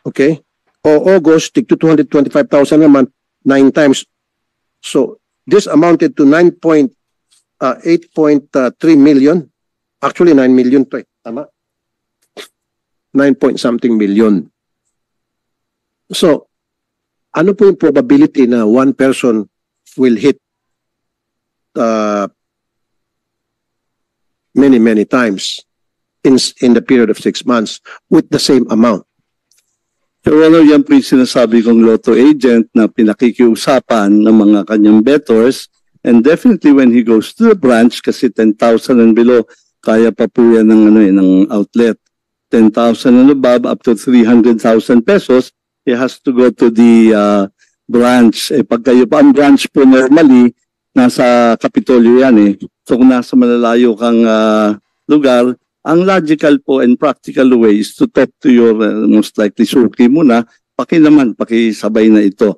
Okay? O August, tig 225,000 naman, 9 times. So, this amounted to 8.3 million. Actually, 9 million to. Tama? 9 point something million. So, ano po yung probability na one person will hit many times in the period of 6 months with the same amount? So, yan po yung sinasabi kong lotto agent na pinakikiusapan ng mga kanyang bettors, and definitely when he goes to the branch, kasi 10,000 and below, kaya pa po yan ng outlet. 10,000 and above, up to 300,000 pesos, he has to go to the branch. Pag kayo pa, ang branch po normally, nasa Kapitolyo yan eh. So kung nasa malalayo kang lugar, ang logical po and practical way is to talk to your most likely suki muna, pakisabay na ito.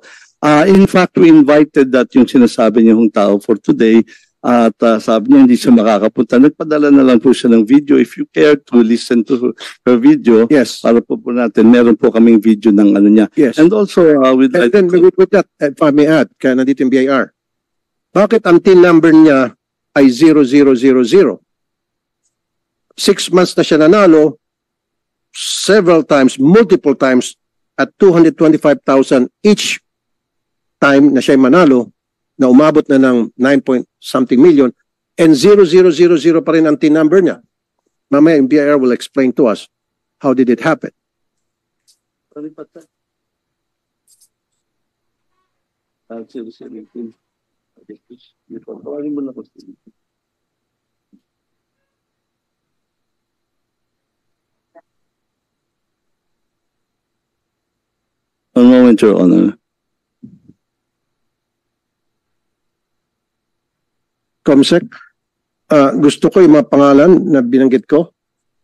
In fact, we invited that yung sinasabi niyong tao for today, at sabi niya hindi siya makakapunta. Nagpadala na lang po siya ng video. If you care to listen to her video, Yes. para po natin, meron po kaming video ng ano niya. Yes. And also, And then with that, if I may add, kaya nandito yung BIR, bakit ang TIN number niya ay 0000? 6 months na siya nanalo, several times, multiple times, at 225,000 each time na siya manalo, na umabot na ng 9 point something million, and 0000 pa rin ang TIN number niya. Mamaya, yung BIR will explain to us how did it happen. One moment, Your Honor. Comsec, gusto ko yung mga pangalan na binanggit ko.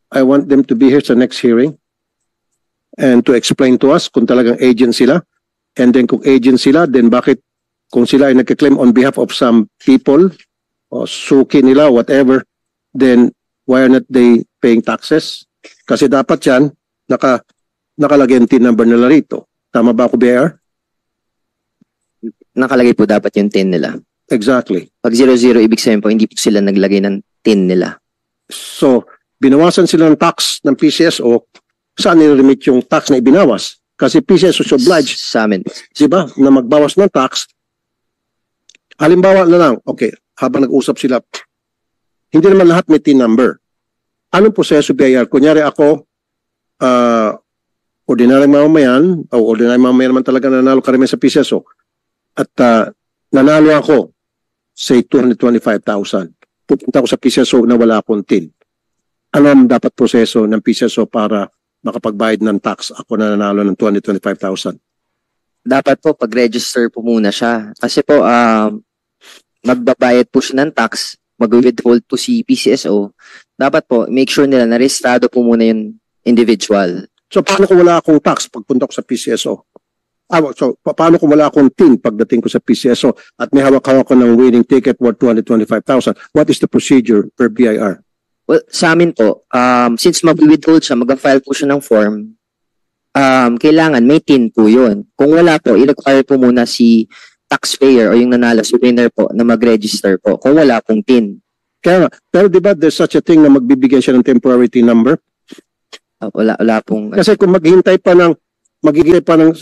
I want them to be here sa next hearing and to explain to us kung talagang agent sila. And then kung agent sila, then bakit kung sila ay nagka-claim on behalf of some people o suki nila, whatever, then why are not they paying taxes? Kasi dapat yan, nakalagay ang TIN number nila rito. Tama ba ako, BR? Nakalagay po dapat yung TIN nila. Exactly. Pag 00, ibig sabihin po, hindi po sila naglagay ng TIN nila. So, binawasan sila ng tax ng PCSO, saan nire-remit yung tax na ibinawas? Kasi PCSO is obliged, Sa amin. diba, na magbawas ng tax. Halimbawa na lang, okay, habang nag-usap sila, hindi naman lahat may TIN number. Anong proseso BIR? Kunyari ako, ordinaryong mamamayan, o ordinaryong mamamayan naman talaga nanalo karamihan sa PCSO, at nanalo ako, say 225,000. Pupunta ako sa PCSO na wala akong TIN. Ano ang dapat proseso ng PCSO para makapagbayad ng tax ako na nanalo ng 225,000? Dapat po, pag-register po muna siya. Kasi po, magbabayad po siya ng tax, mag-withhold po si PCSO. Dapat po, make sure nila na registrado po muna yung individual. So, paano kung wala akong tax pagpunta ko sa PCSO? So, paano kung wala akong TIN pagdating ko sa PCSO at may hawak-hawak ko ng winning ticket worth 225,000? What is the procedure per BIR? Well, sa amin po, since mag-withhold siya, mag-file po siya ng form, kailangan may TIN po yun. Kung wala po, i-require po muna si taxpayer o yung nanalo si winner po na mag-register po kung wala pong TIN. Kaya, pero di ba there's such a thing na magbibigay siya ng temporary TIN number? Wala pong... Kasi kung magigintay pa ng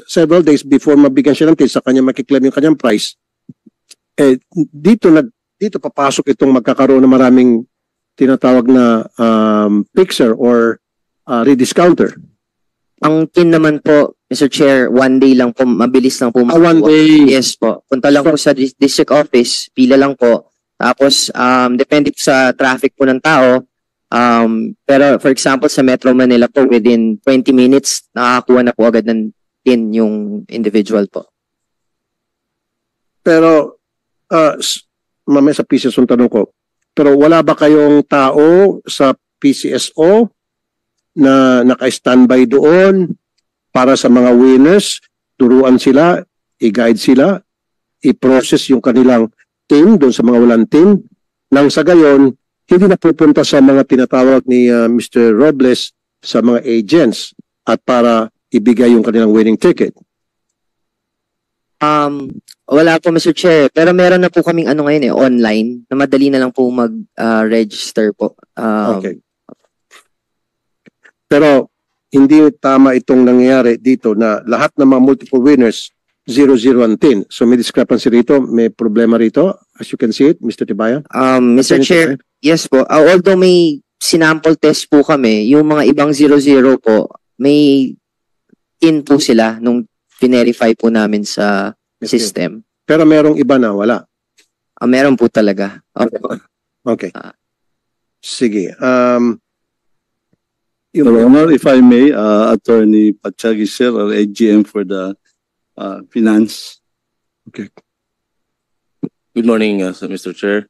several days before mabigyan siya ng TIN sa kanya makiklaim yung kanyang price, dito papasok itong magkakaroon ng maraming tinatawag na fixer or rediscounter. Ang TIN naman po, Mr. Chair, 1 day lang po, mabilis lang po. 1 day. Yes po. Punta lang po sa district office, pila lang po. Tapos, depende po sa traffic po ng tao. Pero for example, sa Metro Manila po, within 20 minutes, nakakuha na po agad ng TIN yung individual po. Pero, mamaya sa PCSO tanong ko, pero wala ba kayong tao sa PCSO na naka-standby doon para sa mga winners, turuan sila, i-guide sila, i-process yung kanilang TIN doon sa mga walang TIN, nang sa gayon, hindi na pupunta sa mga tinatawag ni Mr. Robles sa mga agents at para ibigay yung kanilang winning ticket. Wala po, Mr. Chair. Pero meron na po kaming ano ngayon online, na madali na lang po mag-register po. Okay. Pero hindi tama itong nangyayari dito na lahat ng mga multiple winners 0, 0, and 10. So may discrepancy rito, may problema rito. As you can see it, Mr. Tibayan. Mr. Chair, yes po. Although may sinample test po kami, yung mga ibang 00 po, may in po sila nung verify po namin sa system. Pero merong iba na wala. Meron po talaga. Okay. Sige. Your Honor, if I may, Attorney Pachagi, sir, or AGM for the finance. Good morning, Mr. Chair.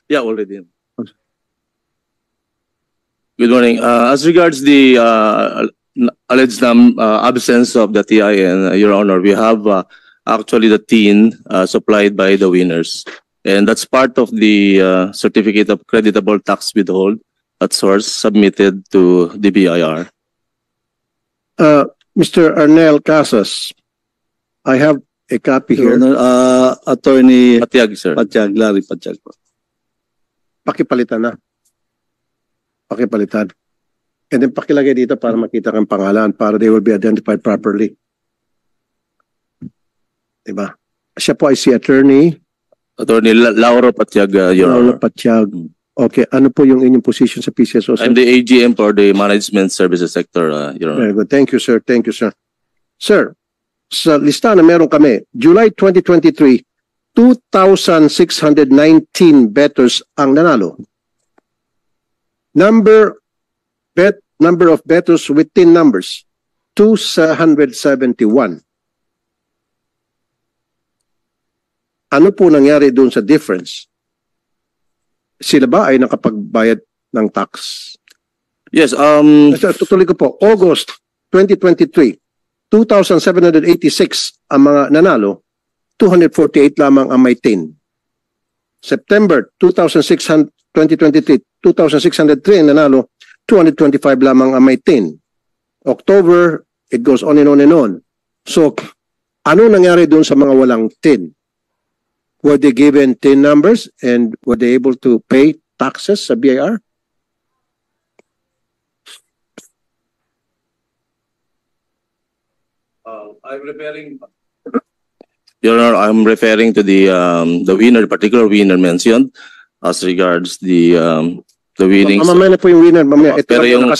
Yeah, already. Good morning. As regards the alleged absence of the TIN, Your Honor, we have actually the TIN supplied by the winners. And that's part of the certificate of creditable tax withhold at source submitted to the BIR. Mr. Arnel Casas, I have a copy Your here. Honor, Attorney Patiag, sir. Pachag, Larry Pachag. Pakipalitan na. Pakipalitan. And then pakilagay dito para makita kang pangalan para they will be identified properly. Diba? Siya po ay si Attorney Attorney Lauro Patiag, Your Paolo Honor. Patiag. Okay, ano po yung inyong position sa PCSO? Sir? I'm the AGM for the management services sector, Your Honor. Very good. Thank you, sir. Thank you, sir. Sir, sa lista na meron kami, July 2023, 2,619 bettors ang nanalo. Number of bettors with 10 numbers, 271. Ano po nangyari doon sa difference? Sila ba ay nakapagbayad ng tax? Yes, Tutuloy ko po, August 2023, 2,786 ang mga nanalo, 248 lamang ang may 10. September 2023, 2,603 ang nanalo, 225 lamang ang may 10. October, it goes on and on and on. So, ano nangyari doon sa mga walang 10? Were they given 10 numbers and were they able to pay taxes sa BIR? Your Honor, I'm referring to the winner, particular winner mentioned as regards the winnings. Mamaya na po yung winner. Mamaya. Ito Pero lang yung-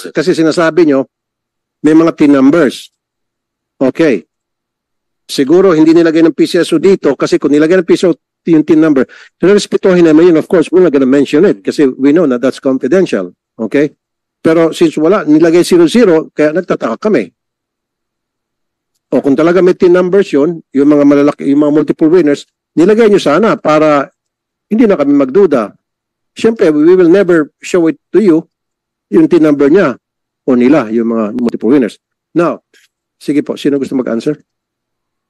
kasi sinasabi nyo, may mga 10 numbers. Okay. Siguro hindi nilagay ng PCSO dito kasi kung nilagay ng PCSO yung 10 number, respetuhin naman yun. Of course, we're not gonna mention it kasi we know na that's confidential. Okay? Pero since wala, nilagay 00, kaya nagtataka kami. O kung talaga may 10 numbers yun, yung mga malalaki, yung mga multiple winners, nilagay nyo sana para hindi na kami magduda. Siyempre, we will never show it to you, yung 10 number niya o nila, yung mga multiple winners. Now, sige po, sino gusto mag-answer?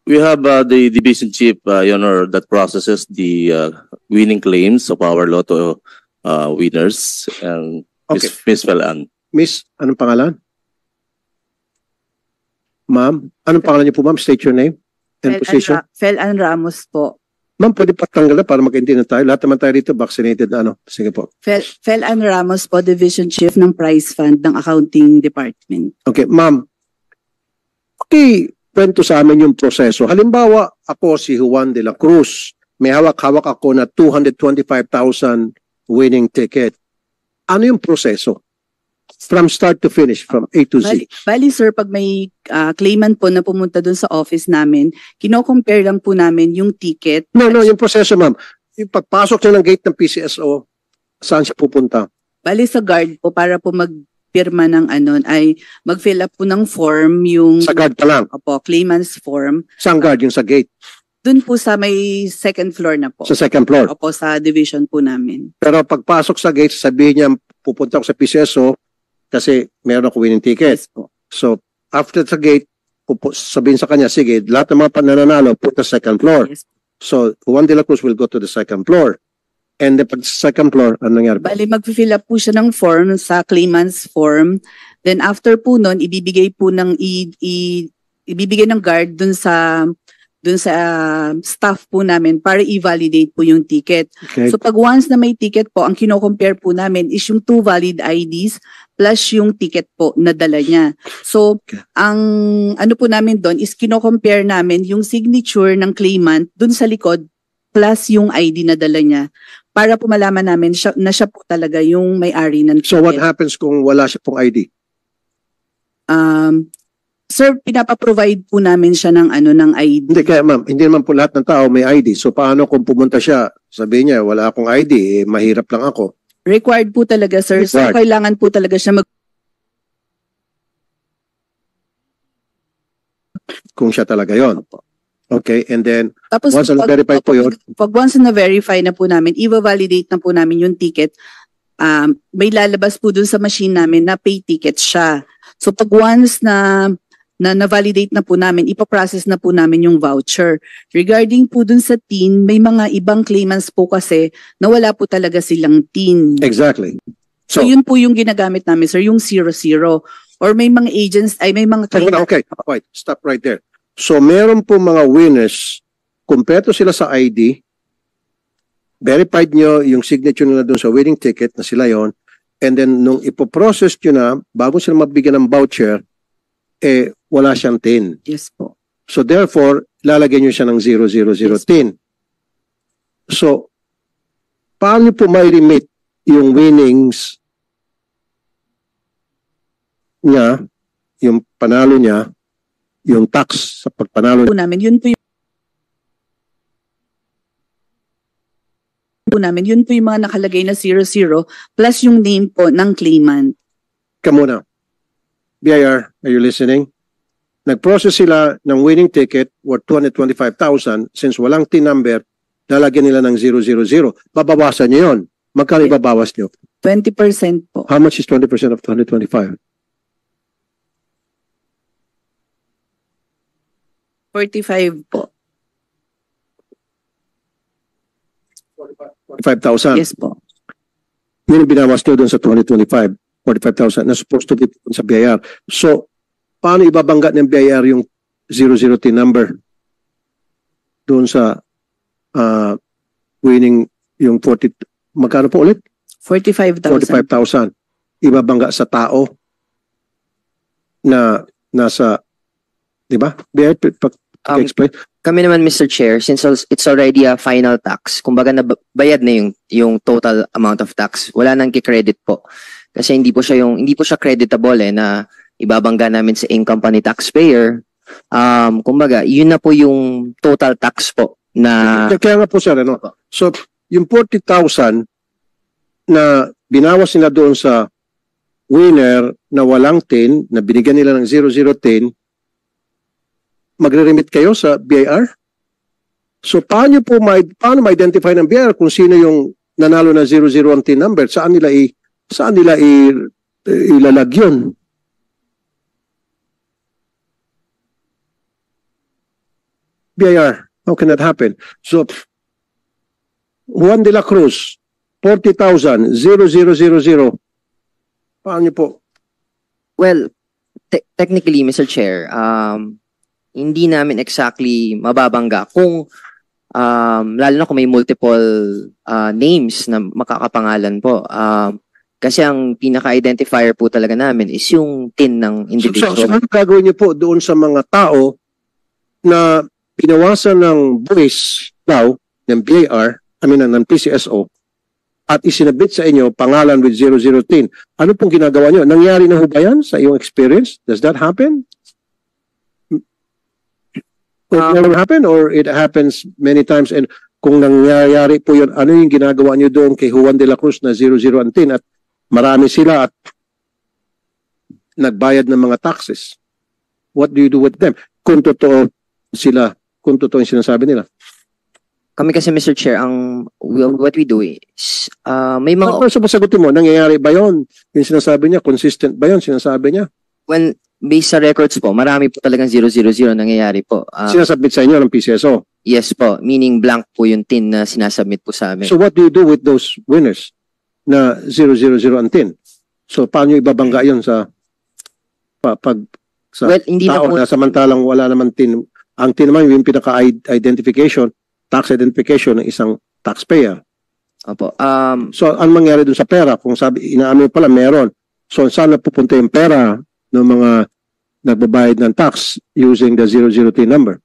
We have the division chief, Your Honor, that processes the winning claims of our lotto winners, and Okay. Ms. Velan. Miss, anong pangalan? Ma'am, anong pangalan niyo po, ma'am? State your name and position. Fel-Ann Ramos po. Ma'am, pwede patanggal na para magkaintindihan tayo. Lahat naman tayo dito vaccinated. Ano? Sige po. Fel-Ann Ramos po, Division Chief ng Prize Fund ng Accounting Department. Okay, ma'am. Okay, kwento sa amin yung proseso. Halimbawa, ako si Juan de la Cruz. May hawak-hawak ako na 225,000 winning ticket. Ano yung proseso? From start to finish, from A to Z. Bali sir, pag may claimant po na pumunta dun sa office namin, kino-compare lang po namin yung ticket. No, yung proseso, ma'am. Yung pagpasok niya ng gate ng PCSO, saan siya pupunta? Bali sa guard po para po magpirma ng ay mag-fill up po ng form yung Sa guard pa lang. Opo, claimant's form. Saan guard? Yung sa gate? Dun po sa may second floor na po. Sa second floor. Opo, sa division po namin. Pero pagpasok sa gate, sabihin niya, pupunta ako sa PCSO kasi meron ako winning ticket. Yes po. So, after the gate, sabihin sa kanya, sige, lahat ng mga pananalo, punta sa second floor. Yes. So, Juan de la Cruz will go to the second floor. And the pag second floor, ano nangyari po? Bali, mag-fill up po siya ng form sa claimant's form. Then after po nun, ibibigay ng guard dun sa staff po namin para i-validate po yung ticket. Okay. So pag once na may ticket po, ang kino-compare po namin is yung 2 valid IDs plus yung ticket po na dala niya. So Okay. ang ano po namin doon is kino-compare namin yung signature ng claimant dun sa likod plus yung ID na dala niya para po malaman namin na siya po talaga yung may-ari ng ticket. So what happens kung wala siya pong ID? Sir, pinapaprovide po namin siya ng ng ID. Hindi, kaya ma'am, hindi naman po lahat ng tao may ID. So paano kung pumunta siya, sabihin niya, wala akong ID, mahirap lang ako. Required po talaga, sir. So Required. kailangan po talaga siya Kung siya talaga yon. Okay, and then, Tapos once na-verify po yun, pag once na-verify na po namin, i-validate na po namin yung ticket, may lalabas po dun sa machine namin na pay ticket siya. So pag once na na-validate na po namin, ipaprocess na po namin yung voucher. Regarding po dun sa TIN, may mga ibang claimants po kasi na wala po talaga silang TIN. exactly. So yun po yung ginagamit namin, sir, yung 00. Or may mga agents, may mga claimants. Okay, wait, stop right there. So meron po mga winners, kumpleto sila sa ID, verified nyo yung signature nila doon sa winning ticket na sila yon, and then nung ipoprocess nyo na, bago sila mabigyan ng voucher, wala siyang TIN. Yes po. So therefore, lalagyan nyo siya ng 000 TIN. So, paano po may remit yung winnings niya, yung panalo niya, yung tax sa pagpanalo Po namin, yun po yung mga nakalagay na 00 plus yung name po ng claimant. ka muna. BIR, are you listening? Nag-process sila ng winning ticket worth 225,000. Since walang TIN number, lalagyan nila ng 000. Babawasan nyo yun. Magkano ibabawas nyo? 20% po. How much is 20% of 225? 45 po. 45,000. Yes po. Yun ang binawas nyo doon sa 2025. 45,000 na supposed to be sa BIR. So, paano ibabangga ng BIR yung 00 TIN number doon sa winning yung 40, magkano po ulit? 45,000. 45,000. Ibabangga sa tao na nasa, di ba? BIR, explain. Kami naman, Mr. Chair, since it's already a final tax, kumbaga nabayad na yung total amount of tax, wala nang ki-credit po. Kasi hindi po siya creditable na ibabangga namin sa income pa ni taxpayer. Kumbaga, yun na po yung total tax po na Kaya nga po sir, ano? So, yung 40,000 na binawas nila doon sa winner na walang TIN, na binigyan nila ng 00 TIN, magre-remit kayo sa BIR? So, paano ma-identify ng BIR kung sino yung nanalo na 00 ang TIN number? Saan nila ilalagyon? BIR, how can that happen? So, Juan de la Cruz, 40,000, 0000. Paano niyo po? well, technically, Mr. Chair, hindi namin exactly mababangga kung lalo na kung may multiple names na makakapangalan po. Kasi ang pinaka-identifier po talaga namin is yung TIN ng individual. So ano gagawin niyo po doon sa mga tao na pinawasan ng buwis daw ng BIR, ng PCSO, at isinabit sa inyo pangalan with 00 TIN? Ano pong ginagawa niyo? Nangyari na ho ba yan sa iyong experience? Does that happen? It never happen or it happens many times? And kung nangyayari po yun, ano yung ginagawa niyo doon kay Juan de la Cruz na 00 ang TIN at marami sila at nagbayad ng mga taxes? What do you do with them? Kung totoo yung sinasabi nila. Kami kasi, Mr. Chair, what we do is, may mga, Ano sa sagutin mo? Nangyayari ba yun? Yung sinasabi niya, consistent ba yun? Sinasabi niya? when, based sa records po, marami po talagang 000 nangyayari po. Sinasubmit sa inyo ng PCSO. Yes po, meaning blank po yung tin na sinasubmit po sa amin. So what do you do with those winners na 000 ang tin? So paano ibabangga yun sa sa Well, hindi na tao po, na samantalang wala naman tin? Ang tin naman yung pinaka-identification, tax identification ng isang taxpayer. opo. So ano mangyari dun sa pera? Kung sabi, inaamin pala meron. So saan napupunta yung pera ng mga nagbabayad ng tax using the 00T number?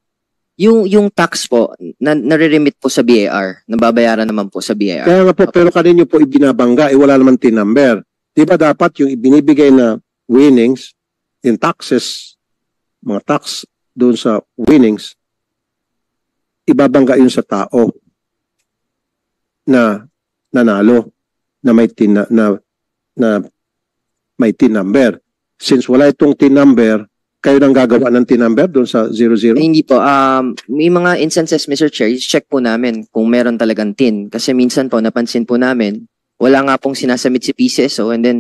Yung tax po, nare-remit po sa BAR, nababayaran naman po sa BAR. Kaya nga po, pero kanino po ibinabangga, wala naman tin number. Di ba dapat yung ibinibigay na winnings, yung taxes, mga tax doon sa winnings, ibabangga yun sa tao na nanalo, na may tin na may tin number. Since wala itong tin number, kayo nang gagawa ng tin number doon sa 00? Hindi po. May mga instances, Mr. Chair, check po namin kung meron talagang tin. Kasi minsan po, napansin po namin, wala nga pong sinasubmit si PCSO, and then,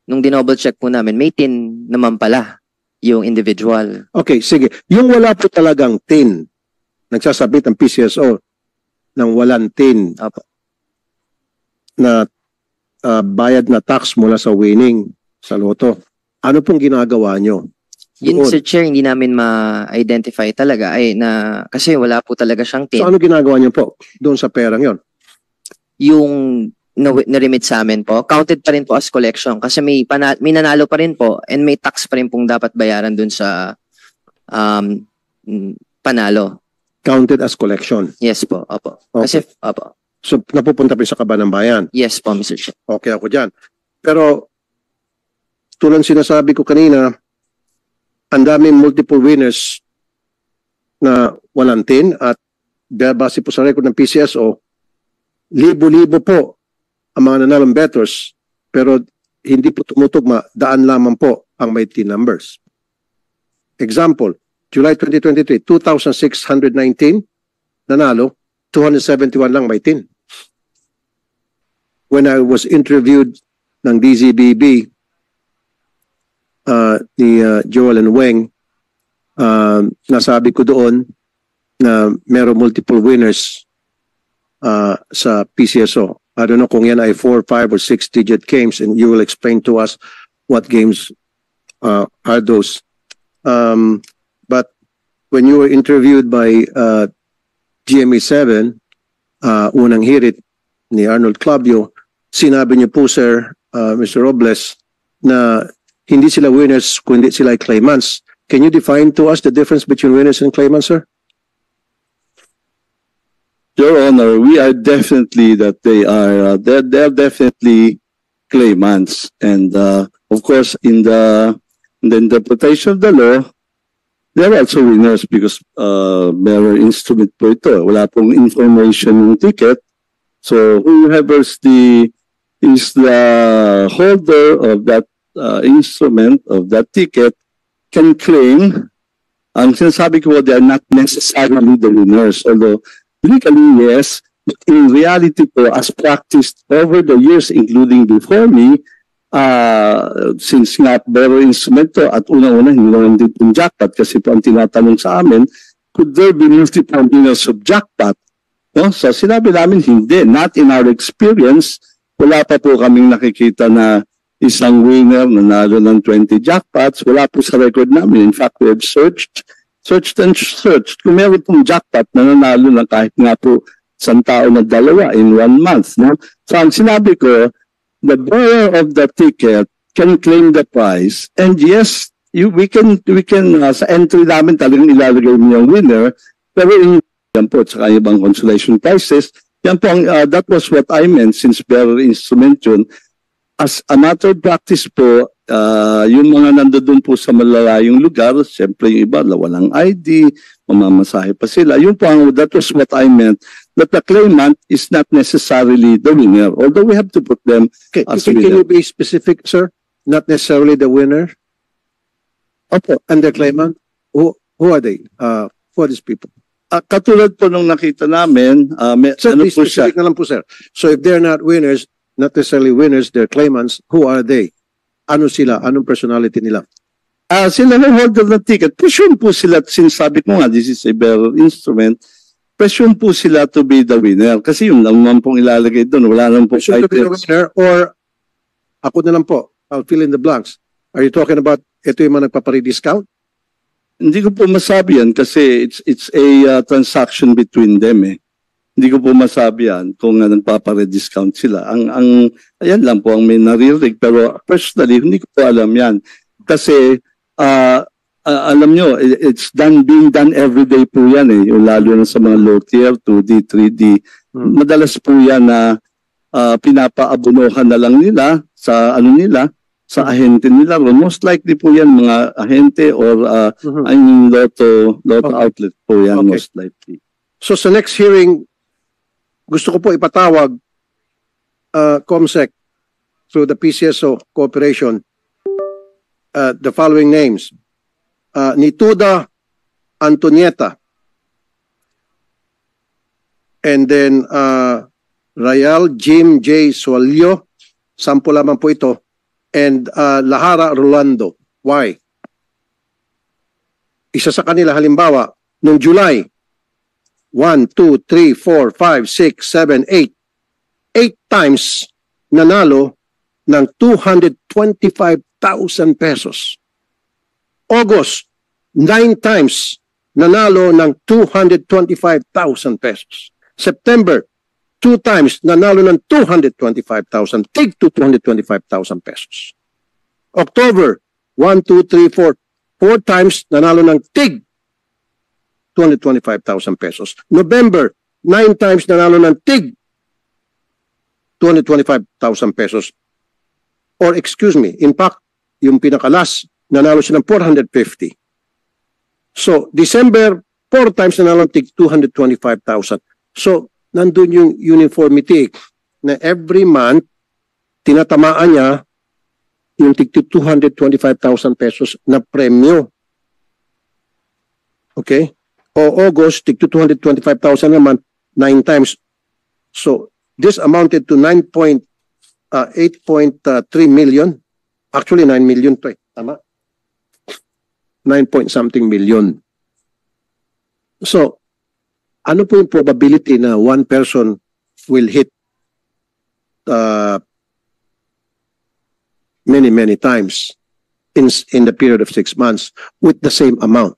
nung dinouble check po namin, may tin naman pala yung individual. Okay, sige. Yung wala po talagang tin, nagsasabit ang PCSO ng walang tin Opo. na bayad na tax mula sa winning sa loto. Ano pong ginagawa nyo? Yun, Doon. Sir Chair, hindi namin ma-identify talaga kasi wala po talaga siyang tin. So ano ginagawa nyo po doon sa perang yon? Yung na-remit sa amin po, counted pa rin po as collection kasi may nanalo pa rin po and may tax pa rin pong dapat bayaran dun sa panalo. Counted as collection. Yes po, opo. Okay. Kasi, opo. So napupunta pa sa kaban ng bayan. Yes po, Mr. Chair. Okay ako dyan. Pero tulad sinasabi ko kanina, ang daming multiple winners na walang tin at base po sa record ng PCSO, libo-libo po ang mga nanalong bettors pero hindi po tumutugma, daan lamang po ang may tin numbers. Example, July 2023, 2,619 nanalo, 271 lang may tin. When I was interviewed ng DZBB, ni Joel and Weng, nasabi ko doon na meron multiple winners sa PCSO. I don't know kung yan ay 4, 5, or 6-digit games, and you will explain to us what games are those. But when you were interviewed by GMA7, unang hirit ni Arnold Clavio, sinabi niyo po, sir, Mr. Robles, na hindi sila winners kundi sila ay claimants. Can you define to us the difference between winners and claimants, sir? Your Honor, we are definitely that they're definitely claimants, and of course in the interpretation of the law, they're also winners because bearer instrument po ito. Wala pong information yung ticket, so whoever is the holder of that instrument of that ticket can claim. Ang sinasabi ko, they are not necessarily the winners, although legally yes, but in reality po, as practiced over the years, including before me, since nga bearer instrument to, at unang-una hindi naman din yung jackpot, kasi po ang tinatanong sa amin, could there be multiple winners of jackpot? No? So sinabi namin hindi, not in our experience. Wala pa po kaming nakikita na isang winner nanalo ng 20 jackpots. Wala po sa record namin. In fact, we have searched. Kung meron pong jackpot na nanalo ng kahit nga po isang tao na dalawa in 1 month. No? So ang sinabi ko, the bearer of the ticket can claim the prize. And yes, we can sa entry namin talagang ilalagay mo yung winner. Pero yan po, saka ibang consolation prizes, yan po, that was what I meant since bearer instrument yun. As a matter of practice po, yung mga nandoon po sa malalayong lugar, siyempre yung iba, walang ID, mamamasahe pa sila. Yun po, that was what I meant, that the claimant is not necessarily the winner, although we have to put them as Can winner. you be specific, sir? Not necessarily the winner? Opo. And the claimant? Who are they? Who are these people? Katulad po nung nakita namin, Sir, ano be po siya? specific na lang po, sir. So if they're not winners, not necessarily winners, they're claimants, who are they? Ano sila? Anong personality nila? Sila na holder ng ticket. Push po sila, sinasabi ko nga, this is a bearer instrument. Presume po sila to be the winner kasi yung lang naman pong ilalagay doon. Wala naman po Should be the winner, or ako na lang po, I'll fill in the blanks. Are you talking about ito yung mga nagpapare-discount? Hindi ko po masabi yan kasi it's a transaction between them eh. Hindi ko po masabi yan kung nagpapare-discount sila. Ayan lang po ang may naririnig. Pero personally, hindi ko po alam yan. Kasi alam nyo, it's being done every day po yan eh. Yung lalo na sa mga low tier, 2D, 3D. Madalas po yan na pinapaabunuhan na lang nila sa sa ahente nila. Most likely po yan mga ahente or I mean lotto outlet po yan Okay. most likely. So sa next hearing, gusto ko po ipatawag COMSEC through the PCSO cooperation the following names. Nituda Antonieta, and then Rayal Jim J. Sualio, 10 lamang po ito, and Lahara Rolando. Why? Isa sa kanila halimbawa, noong July, 1, 2, 3, 4, 5, 6, 7, 8. 8 times nanalo ng 225,000 pesos. August, 9 times nanalo ng 225,000 pesos. September, 2 times nanalo ng 225,000, tig to 225,000 pesos. October, 1, 2, 3, 4, 4 times nanalo ng tig 225,000 pesos. November, 9 times nanalo ng tig 225,000 pesos. Or excuse me, in fact, yung pinakalas, nanalo siya ng 450. So, December, 4 times nanalo ng tig 225,000. So, nandun yung uniformity na every month, tinatamaan niya yung tig 225,000 pesos na premyo. Okay? O August, tig 225,000 naman, 9 times. So, this amounted to 8.3 million. Actually, 9 million to eh. Tama? 9 point something million. So, ano po yung probability na one person will hit many times in the period of 6 months with the same amount?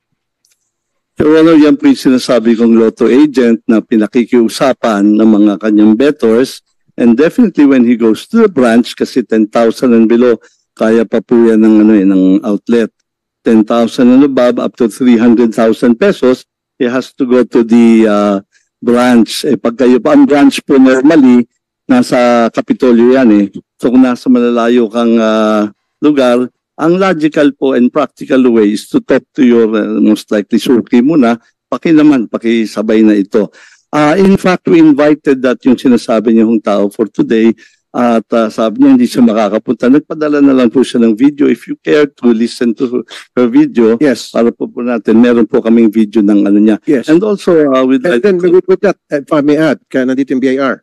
So yan po yung sinasabi kong lotto agent na pinakikiusapan ng mga kanyang bettors, and definitely when he goes to the branch, kasi 10,000 and below, kaya pa po yan ng outlet. 10,000 and above up to 300,000 pesos, he has to go to the branch. Pag kayo pa, ang branch po normally, nasa Kapitolyo yan eh. So kung nasa malalayo kang lugar, ang logical po and practical way is to talk to your most likely suki muna, pakisabay na ito. In fact, we invited that yung sinasabi niyong tao for today, at sabi niya hindi siya makakapunta. Nagpadala na lang po siya ng video. If you care to listen to her video, Yes. para po natin, meron po kaming video ng ano niya. Yes. And also, And then with that, if I may add, kaya nandito yung BIR,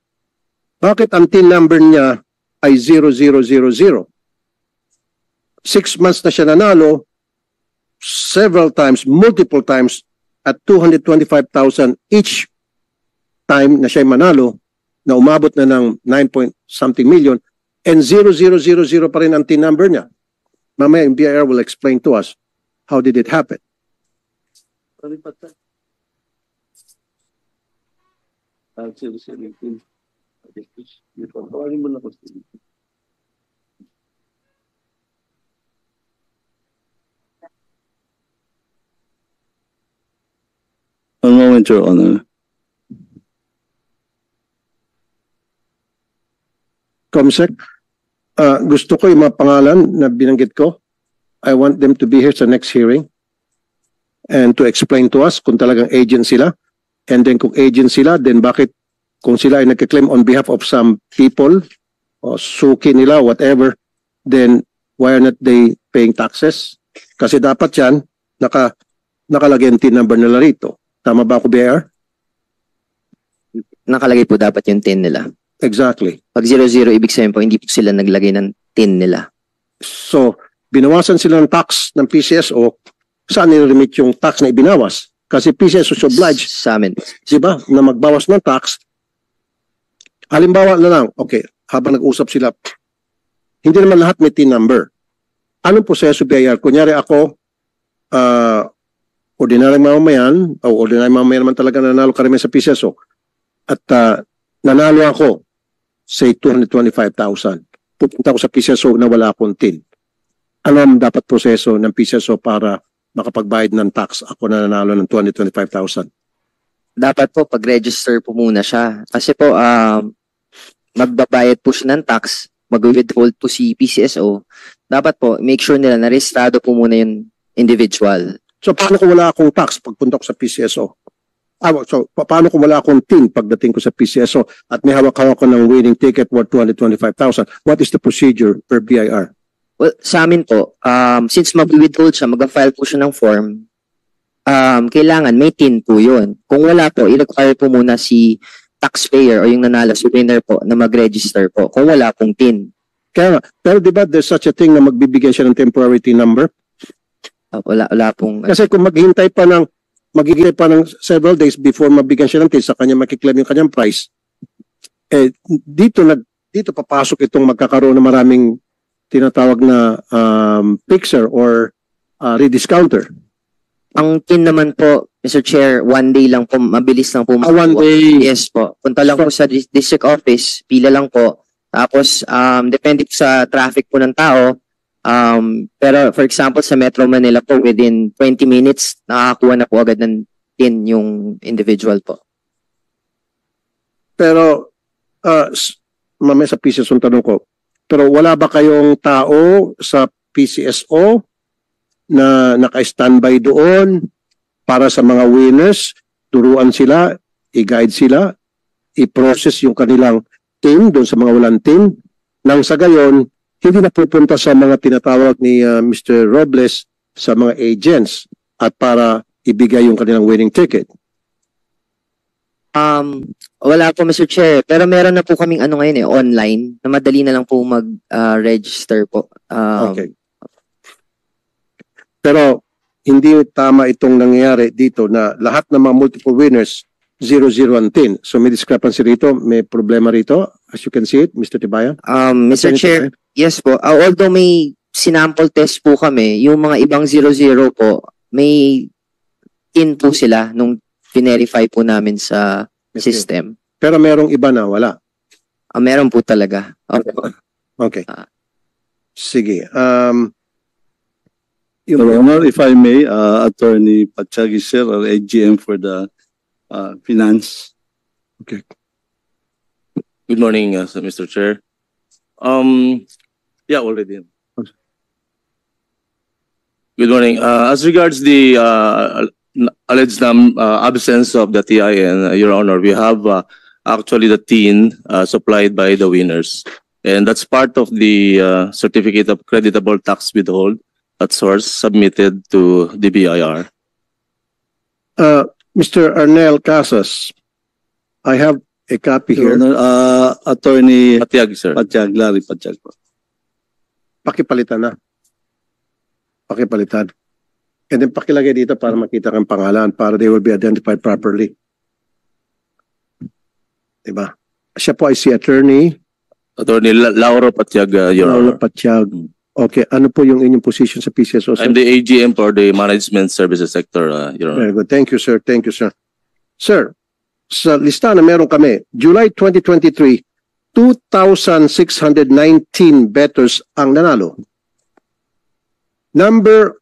bakit ang TIN number niya ay 0000? 6 months na siya nanalo, several times, multiple times, at 225,000 each time na siya manalo, na umabot na ng 9 point something million, and 0000 pa rin ang TIN number niya. Mamaya yung BIR will explain to us how did it happen. One moment, Your Honor. COMSEC, gusto ko yung mga pangalan na binanggit ko. I want them to be here sa next hearing and to explain to us kung talagang agent sila. And then kung agent sila, then bakit kung sila ay nagka-claim on behalf of some people o suki nila, whatever, then why are not they paying taxes? Kasi dapat yan, nakalagay ang TIN number nila rito. Tama ba ako, BIR? Nakalagay po dapat yung TIN nila. Exactly. Pag 00, ibig sabihin po, hindi po sila naglagay ng TIN nila. So, binawasan sila ng tax ng PCSO, saan nire-remit yung tax na ibinawas? Kasi PCSO is obliged, Sa amin. di ba, na magbawas ng tax. Halimbawa na lang, okay, habang nag-usap sila, hindi naman lahat may TIN number. Anong proseso BIR? Kunyari ako, ordinaryong mamamayan, o ordinaryong mamamayan naman talaga nanalo karamihan sa PCSO, at nanalo ako, say 225,000. Pupunta ako sa PCSO na wala akong TIN. Ano ang dapat proseso ng PCSO para makapagbayad ng tax? Ako na nanalo ng 225,000. Dapat po pag-register po muna siya. Kasi po magbabayad po siya ng tax, mag-withhold po si PCSO. Dapat po make sure nila na rehistrado po muna yung individual. So paano kung wala akong tax pagpunta ko sa PCSO? So paano kung wala akong TIN pagdating ko sa PCSO at may hawak-hawak ko ng winning ticket worth 225,000? What is the procedure per BIR? Well, sa amin po, since mag-withhold siya, mag-file po siya ng form, kailangan may TIN po yun. Kung wala po, i-require po muna si taxpayer o yung nanalo, si winner po, na mag-register po. Kung wala pong TIN. Kaya nga, pero di ba there's such a thing na magbibigay siya ng temporary TIN number? Wala pong... Kasi kung magigintay pa ng several days before mabigyan siya ng TIN, sa kanya makiklaim yung kanyang price, dito papasok itong magkakaroon ng maraming tinatawag na fixer or rediscounter. Ang TIN naman po, Mr. Chair, 1 day lang po, mabilis lang po. 1 day. Yes po. Punta lang po sa district office, pila lang po. Tapos, depende po sa traffic po ng tao. Pero for example, sa Metro Manila po, within 20 minutes, nakakakuha na po agad ng TIN yung individual po. Pero, mamaya sa PCSO ang tanong ko, pero wala ba kayong tao sa PCSO na naka-standby doon para sa mga winners, turuan sila, i-guide sila, i-process yung kanilang TIN doon sa mga walang TIN, nang sa gayon, hindi na pupunta sa mga tinatawag ni Mr. Robles sa mga agents at para ibigay yung kanilang winning ticket? Wala po, Mr. Chair. Pero meron na po kaming ngayon online na madali na lang po mag-register po. Okay. Pero hindi tama itong nangyayari dito na lahat ng mga multiple winners 0-0 ang TIN. So may discrepancy rito, may problema rito. As you can see it, Mr. Tibayan. Mr. Chair, yes po. Although may sinample test po kami, yung mga ibang 0-0 po, may TIN po sila nung verify po namin sa system. Pero merong iba na wala. Meron po talaga. Okay. Sige. Your Honor, if I may, Attorney Pachagi, sir, or AGM for the finance. Good morning, Mr. Chair. Yeah, already. Good morning. As regards the alleged absence of the TIN, Your Honor, we have actually the TIN supplied by the winners. And that's part of the certificate of creditable tax withhold at source submitted to the BIR. Mr. Arnel Casas, I have a copy Your here. Honor, Attorney Patiag, sir. Pachag, Larry Pachag. Pakipalitan na. Pakipalitan. And then pakilagay dito para makita kang pangalan, para they will be identified properly. Diba? Siya po ay si Attorney Attorney Lauro Patiag, Your Paolo Honor. Patiag. Okay, ano po yung inyong position sa PCSO? Sir? I'm the AGM for the management services sector, Your Honor. Very good. Thank you, sir. Thank you, sir. Sir, sa lista na meron kami, July 2023, 2,619 bettors ang nanalo. Number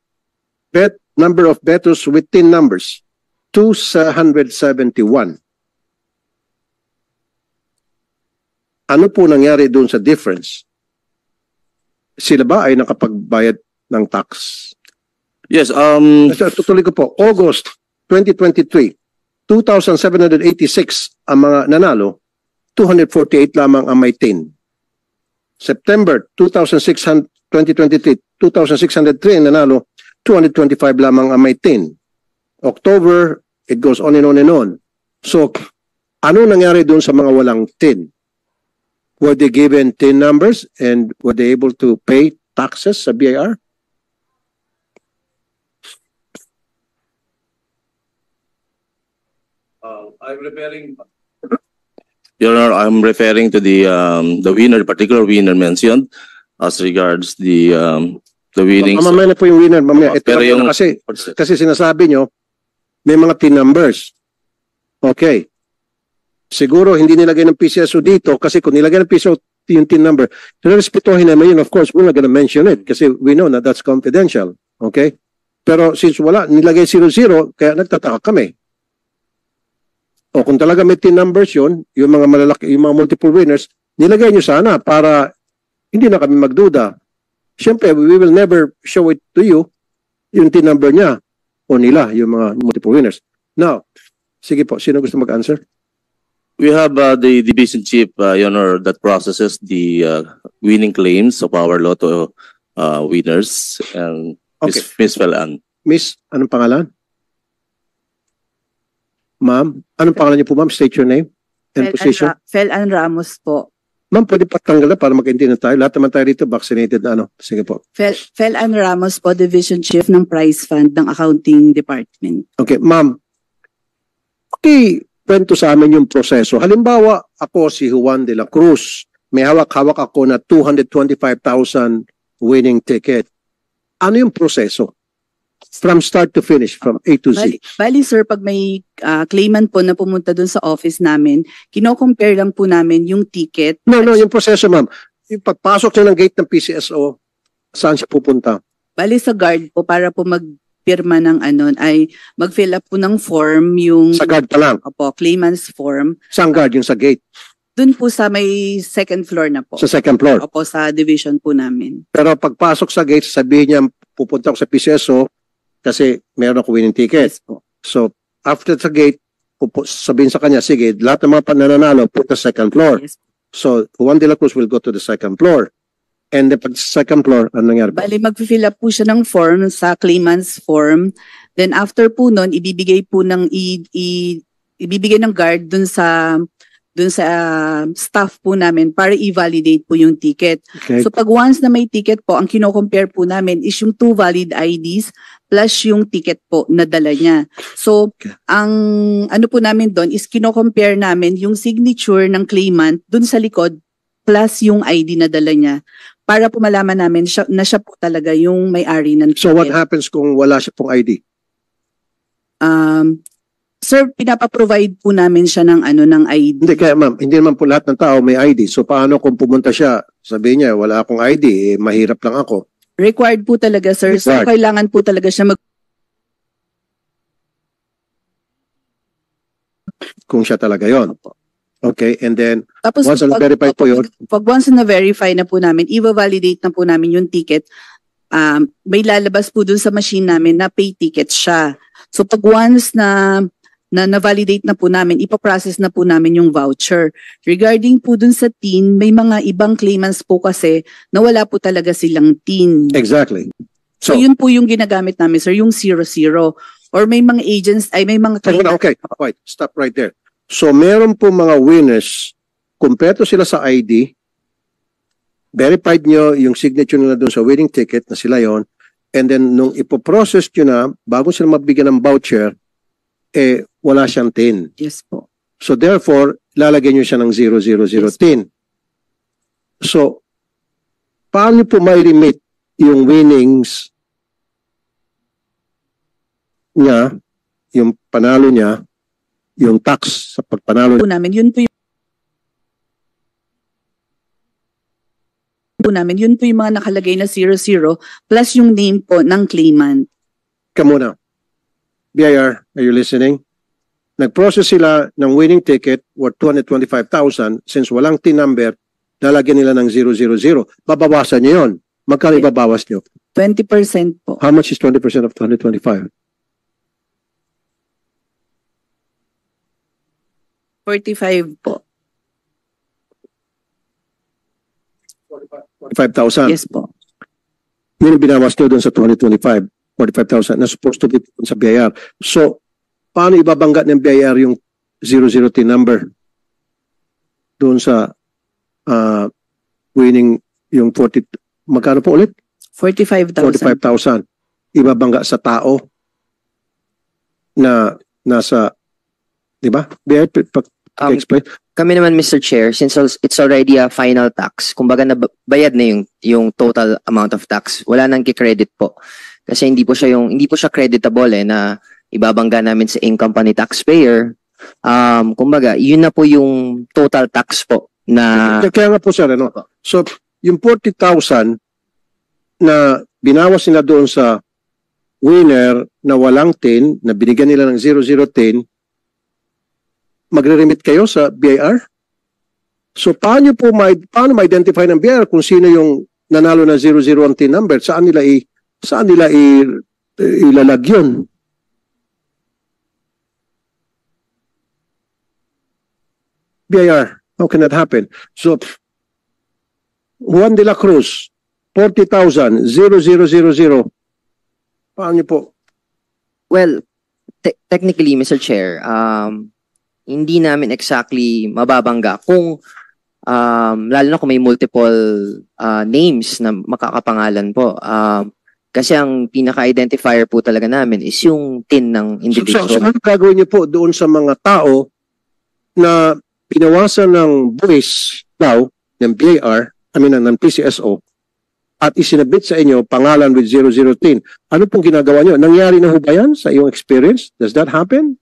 of bettors with TIN numbers, 271. Ano po nangyari doon sa difference? Sila ba ay nakapagbayad ng tax? Yes, Tutuloy ko po, August 2023, 2,786 ang mga nanalo, 248 lamang ang may TIN. September 2023, 2,603 ang nanalo, 225 lamang ang may TIN. October, it goes on and on and on. So, ano nangyari doon sa mga walang TIN? Were they given TIN numbers and were they able to pay taxes sa BIR? I'm referring. Your Honor, I'm referring to the winner, particular winner mentioned as regards the winnings. Mamaya na po yung winner. Mamaya. Ito Pero lang yung- muna kasi sinasabi nyo, may mga team numbers. Okay. Siguro hindi nilagay ng PCSO dito kasi kung nilagay ng PCSO yung team number, respetuhin naman yun. Of course, we're not gonna mention it kasi we know na that's confidential. Okay? Pero since wala, nilagay 00, kaya nagtataka kami. O kung talaga may team numbers yun, yung mga malalaki, yung mga multiple winners, nilagay nyo sana para hindi na kami magduda. Siyempre, we will never show it to you, yung team number niya o nila, yung mga multiple winners. Now, sige po, sino gusto mag-answer? We have the division chief, Your Honor, that processes the winning claims of our lotto winners, and Okay. Miss Felan. Miss, anong pangalan? Ma'am, anong pangalan niyo po, ma'am? State your name and position. Felan Ramos po. Ma'am, pwede patanggal na para mag-intindi na tayo. Lahat naman tayo rito vaccinated na ano. Sige po. Felan Ramos po, Division Chief ng Prize Fund ng Accounting Department. Okay, ma'am. Okay, kwento sa amin yung proseso. Halimbawa, ako si Juan de la Cruz. May hawak-hawak ako na 225,000 winning ticket. Ano yung proseso? From start to finish, from A to Z. Bali sir, pag may claimant po na pumunta dun sa office namin, kino-compare lang po namin yung ticket. No, yung proseso, ma'am. Yung pagpasok niya ng gate ng PCSO, saan siya pupunta? Bali sa guard po para po magpirma ng ano, ay mag-fill up po ng form yung Sa guard pa lang. Opo, claimant's form. Saan guard? Yung sa gate? Dun po sa may second floor na po. Sa second floor. Opo, sa division po namin. Pero pagpasok sa gate, sabihin niya, pupunta ako sa PCSO kasi meron ako winning ticket. Yes po. So, after the gate, sabihin sa kanya, sige, lahat ng mga pananalo, punta sa second floor. Yes. So, Juan de la Cruz will go to the second floor. And then, pag sa second floor, ano nangyari po? Bali, mag-fill up po siya ng form sa claimant's form. Then after po nun, ibibigay po ng ibibigay ng guard dun sa staff po namin para i-validate po yung ticket. Okay. So pag once na may ticket po, ang kino-compare po namin is yung 2 valid IDs plus yung ticket po na dala niya. So ang ano po namin doon is kino-compare namin yung signature ng claimant dun sa likod plus yung ID na dala niya para po malaman namin na siya po talaga yung may-ari ng ticket. So, what happens kung wala siya pong ID? Sir, pinapaprovide po namin siya ng ano ng ID. Hindi, kaya ma'am, hindi naman po lahat ng tao may ID. So, paano kung pumunta siya, sabihin niya, wala akong ID, mahirap lang ako. Required po talaga, sir. So, Required. kailangan po talaga siya Kung siya talaga yon. Okay, and then, Tapos once na-verify po yun, pag once na-verify na po namin, i-validate na po namin yung ticket, may lalabas po dun sa machine namin na pay ticket siya. So pag once na na-validate na po namin, ipaprocess na po namin yung voucher. Regarding po dun sa TIN, may mga ibang claimants po kasi na wala po talaga silang TIN. exactly. So yun po yung ginagamit namin, sir, yung 00. Or may mga agents, ay may mga claimants. Okay, wait, stop right there. So, meron po mga winners, kumpleto sila sa ID, verified nyo yung signature nila doon sa winning ticket na sila yon, and then nung ipoprocess nyo na, bago sila mabigyan ng voucher, wala siyang TIN. Yes po. So, therefore, lalagyan nyo siya ng 000 TIN. So, paano po may limit yung winnings niya, yung panalo niya, yung tax sa pagpanalo Po namin, yun po yung mga nakalagay na 00 plus yung name po ng claimant. ka muna. BIR, are you listening? Nag-process sila ng winning ticket worth 225,000. Since walang TIN number, lalagyan nila ng 000. Babawasan nyo yun. Magkano ibabawas nyo? 20% po. How much is 20% of 225? 45 po. 5,000. Yes po. Yun yung binawas nyo doon sa 2025. 45,000 na supposed to be sa BIR. So, paano ibabangga ng BIR yung 00 TIN number doon sa winning yung 40, magkano po ulit? 45,000. 45,000. Ibabangga sa tao na nasa Di ba? Explain. Kami naman, Mr. Chair, since it's already a final tax, kumbaga bayad na yung total amount of tax, wala nang ki-credit po. Kasi hindi po siya creditable na ibabangga namin sa income pa ni taxpayer. Kumbaga, yun na po yung total tax po na Kaya nga po sir, ano? So, yung 40,000 na binawas nila doon sa winner na walang tin, na binigyan nila ng 0010, magre-remit kayo sa BIR? So, paano ma-identify ng BIR kung sino yung nanalo ng 001 tin number? Saan nila ilalag yun? BIR, how can that happen? So, Juan de la Cruz, 40,000, 0000. Paano po? well, technically, Mr. Chair, hindi namin exactly mababangga kung lalo na kung may multiple names na makakapangalan po. Kasi ang pinaka-identifier po talaga namin is yung tin ng individual. So ano gagawin niyo po doon sa mga tao na pinawasan ng buwis daw ng BIR, ng PCSO, at isinabit sa inyo pangalan with 0010? Ano pong ginagawa niyo? Nangyari na ho ba yan sa iyong experience? Does that happen?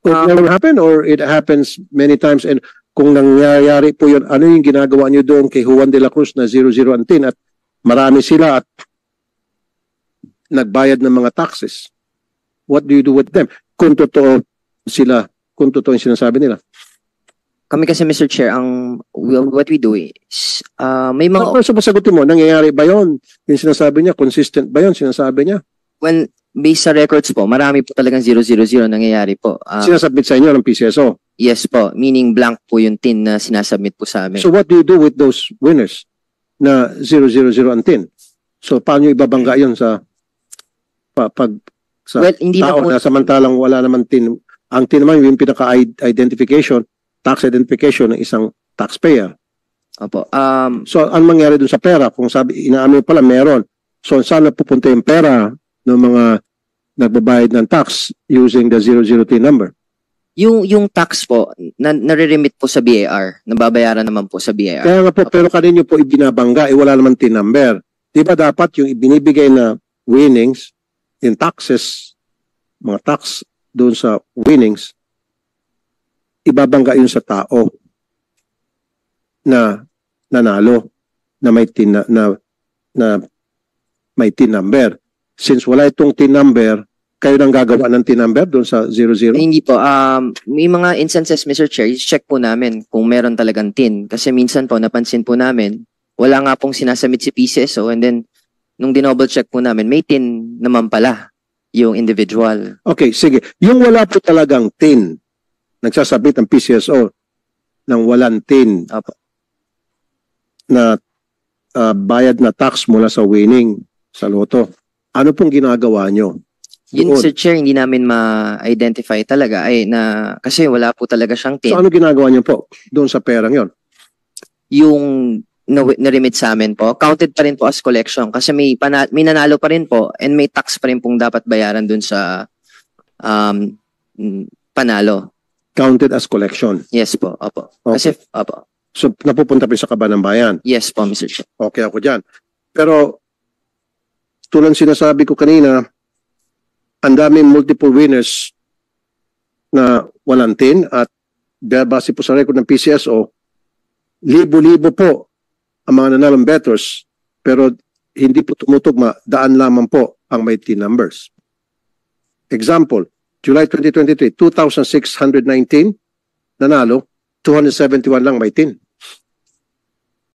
Never happen or it happens many times? And kung nangyayari po yun, ano yung ginagawa niyo doon kay Juan de la Cruz na 0010 at marami sila at nagbayad ng mga taxes? What do you do with them? Kung totoo yung sinasabi nila. Kami kasi, Mr. Chair, what we do is, may mga... So, pasagutin mo, nangyayari ba yun? Yung sinasabi niya, consistent ba yun? Sinasabi niya? When, based sa records po, marami po talagang 000 nangyayari po. Sinasubmit sa inyo ng PCSO? Yes po, meaning blank po yung tin na sinasubmit po sa amin. So, what do you do with those winners na 000 ang tin? So, paano yung ibabangga yun sa hindi tao na po, na samantalang wala naman tin? Ang tin naman yung pinaka-identification, tax identification ng isang taxpayer. opo, So, ano mangyari dun sa pera? Kung inaamin pala, meron. So, saan na pupunta yung pera ng mga nagbabayad ng tax using the 003 number? yung tax po, nare-remit po sa BIR, nababayaran naman po sa BIR. Kaya nga po, pero kanino po ibinabangga, wala naman tin number. Di ba dapat yung ibinibigay na winnings, in taxes, mga tax doon sa winnings, ibabangga yun sa tao na nanalo, na may tin may tin number. Since wala itong tin number, kayo nang gagawa ng tin number doon sa 00? Hindi po. May mga instances, Mr. Chair, check po namin kung meron talagang tin. Kasi minsan po, napansin po namin, wala nga pong sinasubmit si PCSO, and then, nung dinouble check po namin, may tin naman pala yung individual. Okay, sige. Yung wala po talagang tin, nagsasabit ng PCSO ng walang tin Opo. na bayad na tax mula sa winning sa loto. Ano pong ginagawa nyo? Yun, Doon. Sir Chair, hindi namin ma-identify talaga kasi wala po talaga siyang tin. So ano ginagawa nyo po doon sa perang yon? Yung na-remit sa amin po, counted pa rin po as collection kasi may nanalo pa rin po and may tax pa rin pong dapat bayaran dun sa panalo. Counted as collection. Yes po, opo. Okay. Kasi, opo. So napupunta pa sa kaban ng bayan. Yes po, Mr. Chair. Okay ako dyan. Pero tulad sinasabi ko kanina, ang daming multiple winners na walang tin at base po sa record ng PCSO, libo-libo po ang mga nanalong bettors pero hindi po tumutugma, daan lamang po ang may tin numbers. Example, July 2023, 2,619 nanalo, 271 lang may tin.